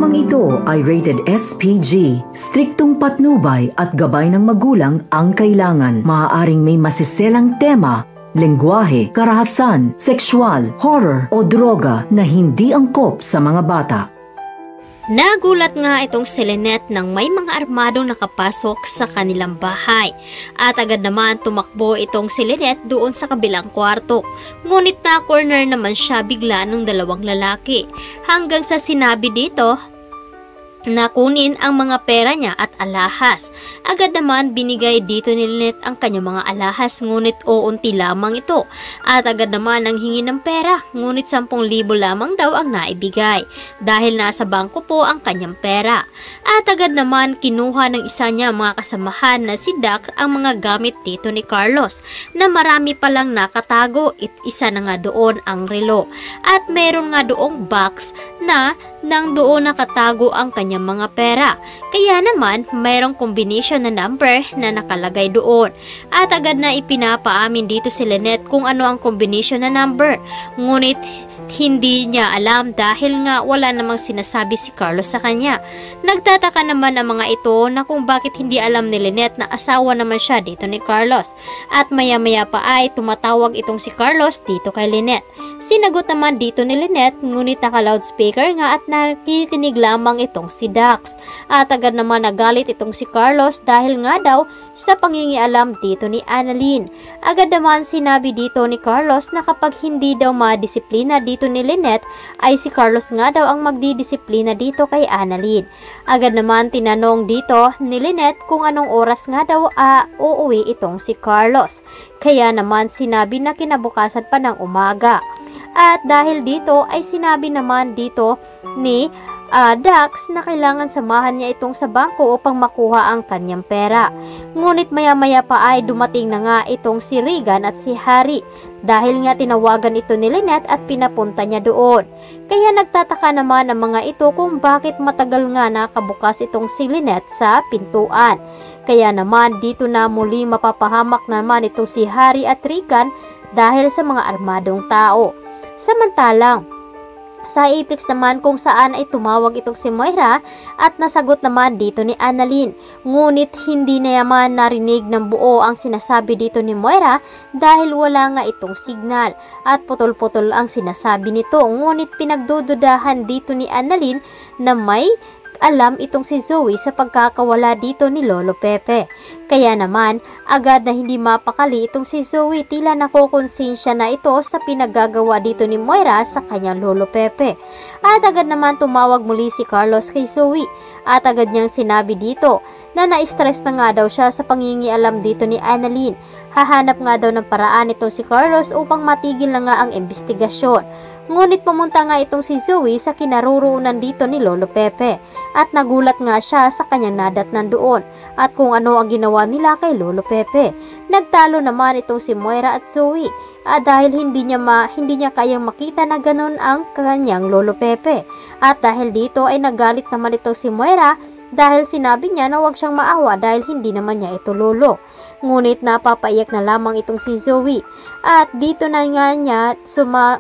Programang ito ay rated SPG. Striktong patnubay at gabay ng magulang ang kailangan. Maaaring may masiselang tema, lengguwahe, karahasan, sexual, horror o droga na hindi angkop sa mga bata. Nagulat nga itong si Lynette nang may mga armadong nakapasok sa kanilang bahay. At agad naman tumakbo itong si Lynette doon sa kabilang kwarto. Ngunit na-corner naman siya bigla ng dalawang lalaki. Hanggang sa sinabi dito na kunin ang mga pera niya at alahas. Agad naman binigay dito ni Lynette ang kanyang mga alahas, ngunit uunti lamang ito. At agad naman ang hingi ng pera, ngunit 10,000 lamang daw ang naibigay dahil nasa bangko po ang kanyang pera. At agad naman kinuha ng isa niya mga kasamahan na si Doc ang mga gamit dito ni Carlos na marami palang nakatago. Isa na nga doon ang relo at meron nga doong box na nang doon nakatago ang kanyang mga pera. Kaya naman mayroong combination na number na nakalagay doon. At agad na ipinapaamin dito si Lynette kung ano ang combination na number. Ngunit hindi niya alam dahil nga wala namang sinasabi si Carlos sa kanya. Nagtataka naman ang mga ito na kung bakit hindi alam ni Lynette na asawa naman siya dito ni Carlos. At maya-maya pa ay tumatawag itong si Carlos dito kay Lynette. Sinagot naman dito ni Lynette, ngunit naka-loudspeaker nga at nakikinig lamang itong si Dax. At agad naman nagalit itong si Carlos dahil nga daw sa pangingialam dito ni Annalyn. Agad naman sinabi dito ni Carlos na kapag hindi daw madisiplina dito ni Lynette ay si Carlos nga daw ang magdidisiplina dito kay Annalyn. Agad naman tinanong dito ni Lynette kung anong oras nga daw uuwi itong si Carlos. Kaya naman sinabi na kinabukasan pa ng umaga. At dahil dito ay sinabi naman dito ni Dax na kailangan samahan niya itong sa bangko upang makuha ang kanyang pera. Ngunit maya-maya pa ay dumating na nga itong si Regan at si Harry dahil nga tinawagan ito ni Lynette at pinapunta niya doon. Kaya nagtataka naman ang mga ito kung bakit matagal nga nakabukas itong si Lynette sa pintuan. Kaya naman dito na muli mapapahamak naman itong si Harry at Regan dahil sa mga armadong tao. Samantalang sa Apex naman kung saan ay tumawag itong si Moira at nasagot naman dito ni Annalyn. Ngunit hindi na naman narinig ng buo ang sinasabi dito ni Moira dahil wala nga itong signal at putol-putol ang sinasabi nito. Ngunit pinagdududahan dito ni Annalyn na may alam itong si Zoe sa pagkakawala dito ni Lolo Pepe. Kaya naman, agad na hindi mapakali itong si Zoe, tila nakokonsensya na ito sa pinaggagawa dito ni Moira sa kanyang Lolo Pepe. At agad naman tumawag muli si Carlos kay Zoe at agad niyang sinabi dito na na-stress na nga daw siya sa pangingialam dito ni Annalyn. Hahanap nga daw ng paraan itong si Carlos upang matigil na nga ang investigasyon. Ngunit pumunta nga itong si Zoe sa kinaroroonan dito ni Lolo Pepe at nagulat nga siya sa kanyang nadatnan doon at kung ano ang ginawa nila kay Lolo Pepe. Nagtalo naman itong si Moira at Zoe dahil hindi niya kayang makita na ganun ang kanyang Lolo Pepe. At dahil dito ay nagalit naman itong si Moira dahil sinabi niya na huwag siyang maawa dahil hindi naman niya ito lolo. Ngunit napapaiyak na lamang itong si Zoe at dito na nga niya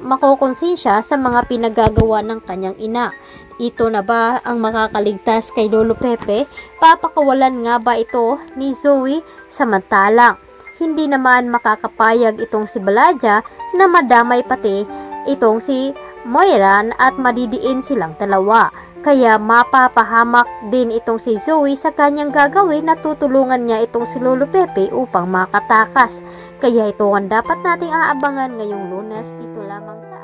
makokonsensya sa mga pinagagawa ng kanyang ina. Ito na ba ang makakaligtas kay Lolo Pepe? Papakawalan nga ba ito ni Zoe? Samantalang hindi naman makakapayag itong si Balaja na madamay pati itong si Moira at madidiin silang dalawa. Kaya mapapahamak din itong si Zoe sa kanyang gagawin na tutulungan niya itong si Lolo Pepe upang makatakas. Kaya ito ang dapat nating aabangan ngayong Lunes dito lamang sa